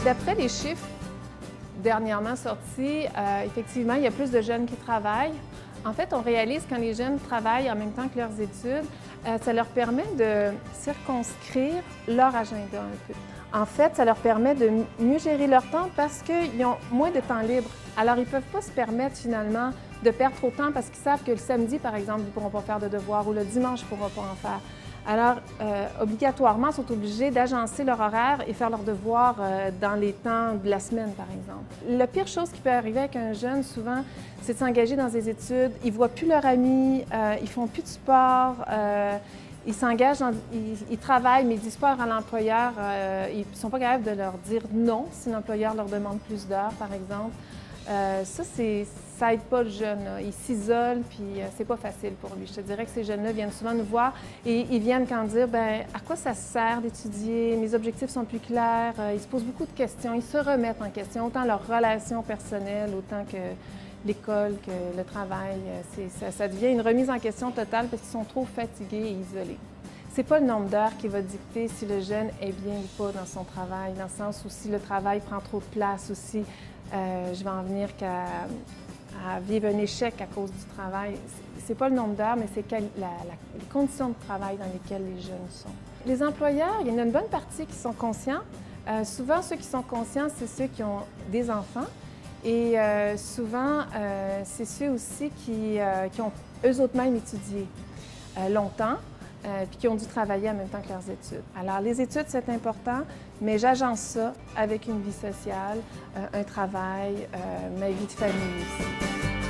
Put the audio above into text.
D'après les chiffres dernièrement sortis, effectivement, il y a plus de jeunes qui travaillent. En fait, on réalise quand les jeunes travaillent en même temps que leurs études, ça leur permet de circonscrire leur agenda un peu. En fait, ça leur permet de mieux gérer leur temps parce qu'ils ont moins de temps libre. Alors, ils ne peuvent pas se permettre finalement de perdre trop de temps parce qu'ils savent que le samedi, par exemple, ils ne pourront pas faire de devoirs ou le dimanche, ils ne pourront pas en faire. Alors, obligatoirement, ils sont obligés d'agencer leur horaire et faire leurs devoirs dans les temps de la semaine, par exemple. La pire chose qui peut arriver avec un jeune, souvent, c'est de s'engager dans des études. Ils ne voient plus leurs amis, ils ne font plus de sport, ils s'engagent, ils travaillent, mais ils disent pas à l'employeur, ils ne sont pas capables de leur dire non si l'employeur leur demande plus d'heures, par exemple. Ça aide pas le jeune, là. Il s'isole, puis c'est pas facile pour lui. Je te dirais que ces jeunes-là viennent souvent nous voir et ils viennent quand dire, bien, à quoi ça sert d'étudier? Mes objectifs sont plus clairs. Ils se posent beaucoup de questions, ils se remettent en question, autant leurs relations personnelles, autant que l'école, que le travail. Ça devient une remise en question totale parce qu'ils sont trop fatigués et isolés. C'est pas le nombre d'heures qui va dicter si le jeune est bien ou pas dans son travail, dans le sens où si le travail prend trop de place ou si je vais en venir à vivre un échec à cause du travail. C'est pas le nombre d'heures, mais c'est les conditions de travail dans lesquelles les jeunes sont. Les employeurs, il y en a une bonne partie qui sont conscients. Souvent, ceux qui sont conscients, c'est ceux qui ont des enfants. Et souvent, c'est ceux aussi qui ont eux-mêmes étudié longtemps, puis qui ont dû travailler en même temps que leurs études. Alors, les études, c'est important, mais j'agence ça avec une vie sociale, un travail, ma vie de famille aussi.